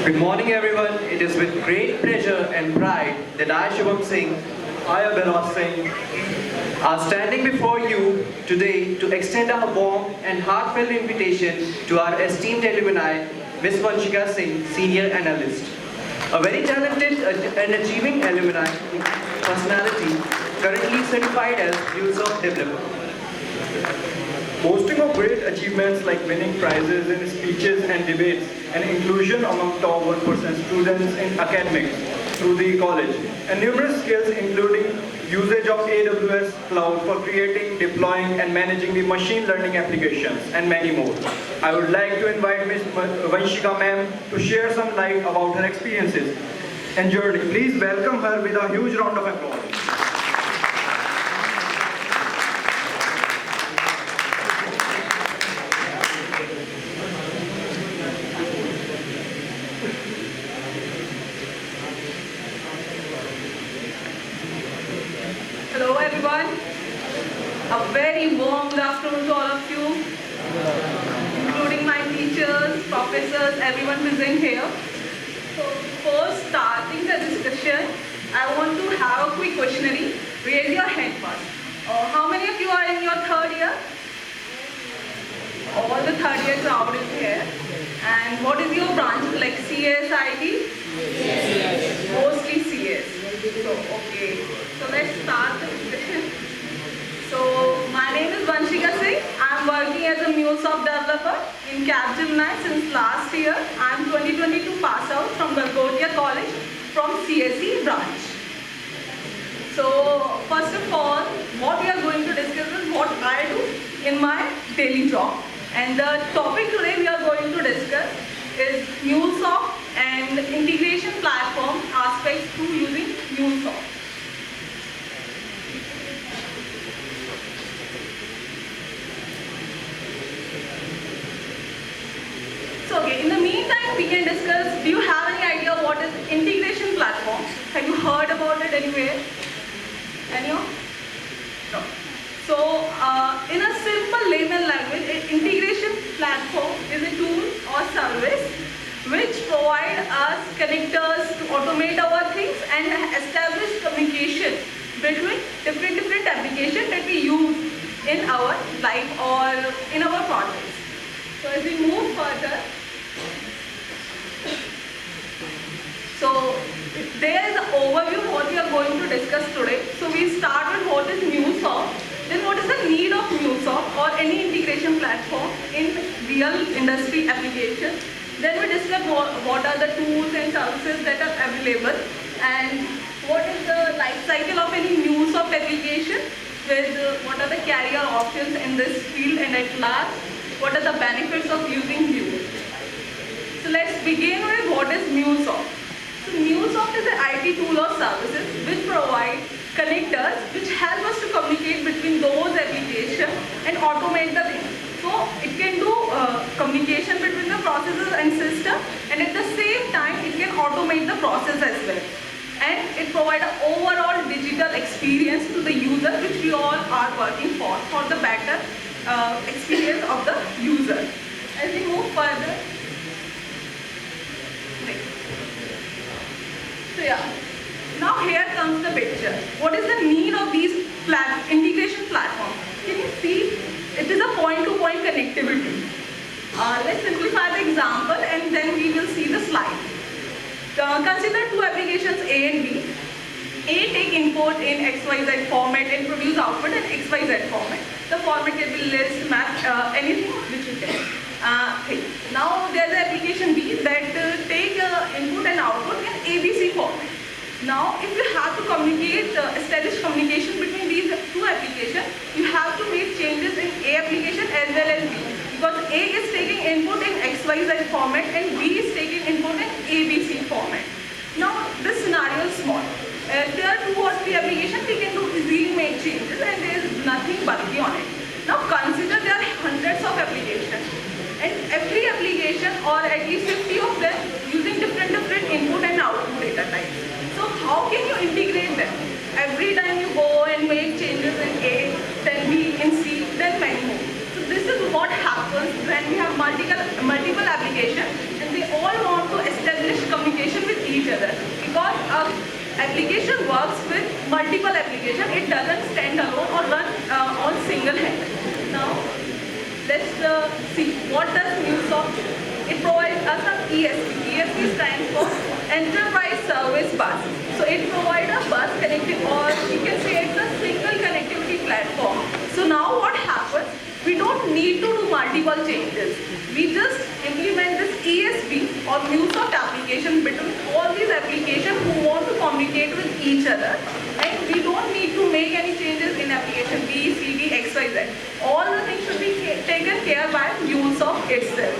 Good morning, everyone. It is with great pleasure and pride that I, Singh, Singh, are standing before you today to extend our warm and heartfelt invitation to our esteemed alumni, Ms. Vanshika Singh, Senior Analyst. A very talented and achieving alumni personality, currently certified as MuleSoft Developer. Boasting of great achievements like winning prizes in speeches and debates and inclusion among top 1% students in academics through the college, and numerous skills including usage of AWS cloud for creating, deploying and managing the machine learning applications and many more. I would like to invite Ms. Vanshika ma'am to share some light about her experiences and journey. Please welcome her with a huge round of applause. Hello everyone. A very warm good afternoon to all of you, including my teachers, professors, everyone present here. So before starting the discussion, I want to have a quick questionnaire. Raise your hand first. How many of you are in your third year? All the third year crowd is here. And what is your branch? Like CS, IT? Yes. Mostly CS. So, okay. So let's start the discussion. So my name is Vanshika Singh. I am working as a MuleSoft developer in Capgemini since last year. I am 2022 pass out from Auditorium College from CSE branch. So first of all, what we are going to discuss is what I do in my daily job. And the topic today we are going to discuss is MuleSoft and integration platform aspects to using MuleSoft. So okay, in the meantime we can discuss, do you have any idea what is integration platform? Have you heard about it anywhere? Anyone? No. So in a simple layman language, an integration platform is a tool or service which provide us connectors to automate our things and establish communication between different applications that we use in our life or in our projects. So as we move further, so there is an overview of what we are going to discuss today. So we start with what is MuleSoft, then what is the need of MuleSoft or any integration platform in real industry applications. Then we discuss what are the tools and services that are available and what is the life cycle of any MuleSoft application with what are the career options in this field, and at last what are the benefits of using Mule. So let's begin with what is MuleSoft. So MuleSoft is an IT tool or services which provide connectors which help us to communicate between those applications and automate the things. So it can do communication between the processes and system, and at the same time it can automate the process as well. And it provides an overall digital experience to the user which we all are working for the better experience of the user. As we move further, so yeah, now here comes the picture. What is the need of these integration platforms? Can you see? It is a point-to-point connectivity. Let's simplify the example and then we will see the slide. Consider two applications A and B. A take input in XYZ format and produce output in XYZ format. The format can be list, map, anything which you can. Now there is an application B that take input and output in ABC format. Now if you have to communicate, establish communication between these two applications, you have to make changes in A application as well as B. Because A is taking input in XYZ format and B is taking input in ABC format. Now this scenario is small. There are two or three applications, we can do easily make changes and there is nothing bulky on it. Now consider there are hundreds of applications and every application or at least 50 of them using different input and output data types. So how can you integrate them? Every time you go and make changes in A, then B, in C, then many more. So this is what happens when we have multiple applications and they all want to establish application works with multiple applications. It doesn't stand alone or run on single hand. Now, let's see what does MuleSoft do. It provides us an ESP. ESP stands for Enterprise Service Bus. So it provides a bus connectivity, or you can say it's a single connectivity platform. So now what happens? We don't need to do multiple changes. We just implement this ESP or MuleSoft application between all these applications who want to communicate with each other. And we don't need to make any changes in application B, C, D, X, Y, Z. All the things should be taken care by MuleSoft itself.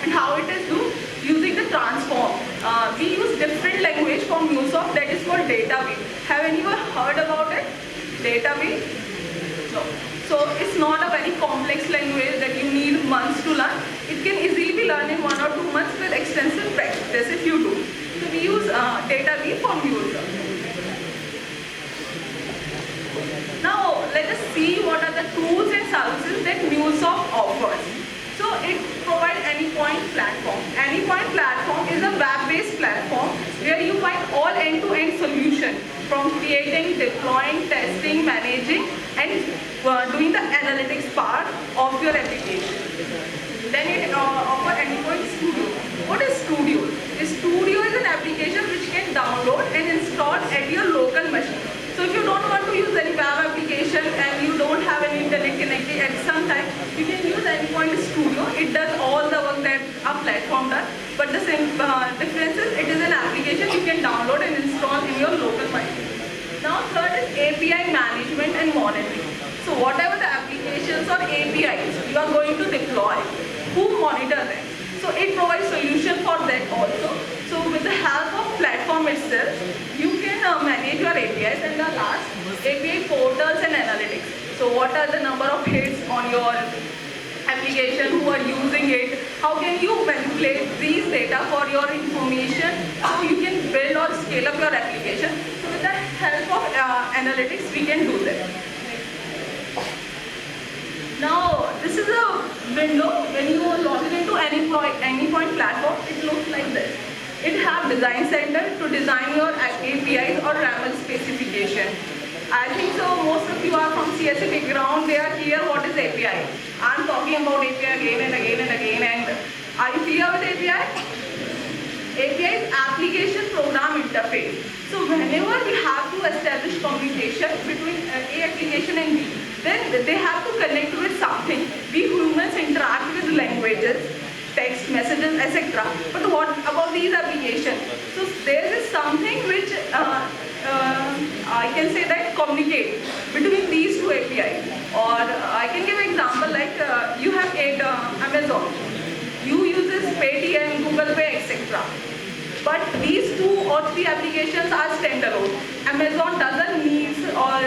And how it is do? Using the transform. We use different language for MuleSoft that is called database. Have anyone heard about it? Database? No. So it's not a very complex language that you need months to learn. It can easily be learned in 1 or 2 months with extensive practice if you do. So we use database for MuleSoft. Now let us see what are the tools and services that MuleSoft offers. So it provides Anypoint platform. Anypoint platform is a web-based platform where you find all end-to-end solution from creating, deploying, testing, managing, and doing the analytics part of your application. Then it offers Anypoint Studio. What is Studio? Studio is an application which can download and install at your local machine. So if you don't want to use any web application and you don't have any internet connectivity at some time, you can use Anypoint Studio. It does all the work that a platform does. But the same difference is it is an application you can download and install in your local machine. Now third is API management and monitoring. So whatever the applications or APIs you are going to deploy, who monitor them? So it provides solution for that also. So with the help of platform itself, you can manage your APIs. And the last, API portals and analytics. So what are the number of hits on your application, who are using it, how can you manipulate these data for your information so you can build or scale up your application. So with the help of analytics, we can do that. Now, this is a window. When you log into Anypoint platform, it looks like this. It has Design Center to design your APIs or YAML specification. I think so most of you are from CSE background, they are clear what is API. I'm talking about API again and again and again, and are you clear with API? API is Application Program Interface. So whenever we have to establish communication between A application and B, then they have to connect with something. We humans interact with languages, text, messages, etc. But what about these applications? So there is something which I can say that communicate between these two APIs. Or I can give an example like you have Amazon. You use this Paytm, Google Pay, etc. But these 2 or 3 applications are standalone. Amazon doesn't need or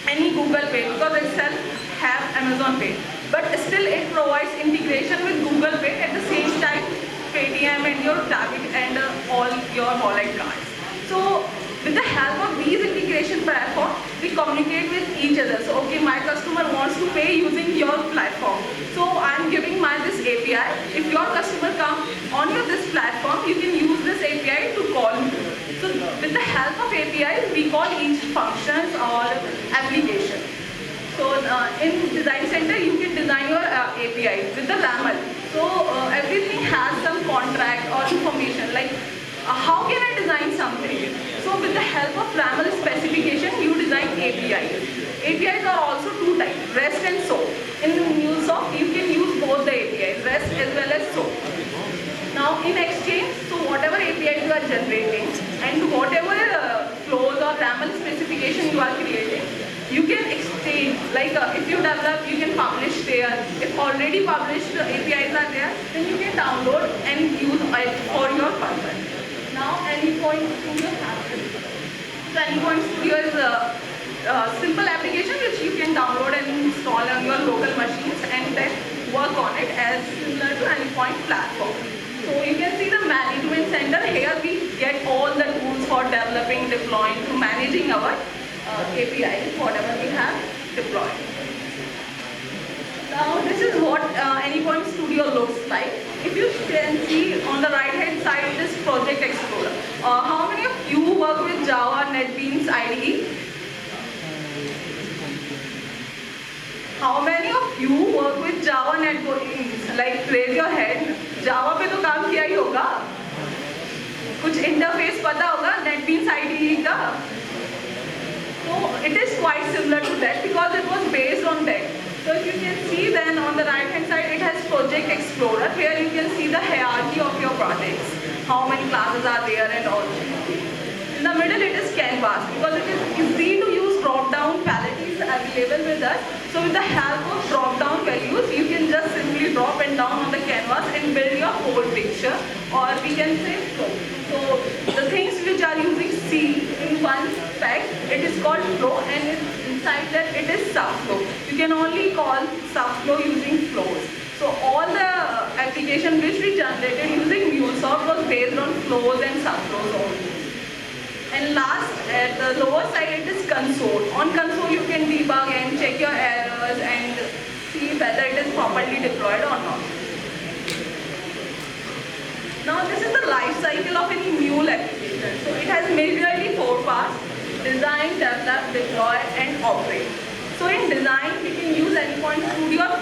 any Google Pay because itself have Amazon Pay. But still it provides integration with Google Pay at the same time, Paytm and your debit and all your wallet cards. So with the help of these integration platforms, we communicate with each other. So okay, my customer wants to pay using your platform. So I'm giving this API. If your customer comes on this platform, you can use this API to call me. So with the help of APIs, we call each functions or application. So in Design Center, you can design your API with the YAML. So everything has some contract or information like how can I design something? So with the help of YAML specification, you design APIs. APIs are also 2 types, REST and SOAP. In MuleSoft, you can use both the APIs, REST as well as SOAP. Now in Exchange, so whatever API you are generating and whatever flows or YAML specification you are creating, you can exchange. Like if you develop, you can publish there. If already published APIs are there, then you can download and use it for your purpose. Now Anypoint Studio happens. So Anypoint Studio is a simple application which you can download and install on your local machines and then work on it as similar to Anypoint platform. So you can see the management center. Here we get all the tools for developing, deploying, to managing our APIs, whatever we have deployed. Now this is what Anypoint Studio looks like. If you can see on the right hand side this Project Explorer. How many of you work with Java NetBeans IDE? How many of you work with Java NetBeans? Like raise your hand. Java पे तो काम किया ही होगा. कुछ interface पता होगा NetBeans IDE का? So it is quite similar to that because it was based on that. So if you can see then on the right hand side it has Project Explorer. Here you can see the hierarchy of your projects. How many classes are there and all. In the middle it is Canvas because it is easy to use drop down palette is available with us. So with the help of drop down values you can just simply drop and down on the canvas and build your whole picture, or we can say flow. So the things which are using C in one spec, it is called flow, and inside that it is subflow. You can only call subflow using flows. So all the application which we generated using MuleSoft was based on flows and subflows only. And last, at the lower side, it is console. On console, you can debug and check your errors and see whether it is properly deployed or not. Now, this is the life cycle of any Mule application. So it has majorly 4 parts: design, develop, deploy, and operate. So in design, we can use Anypoint Studio or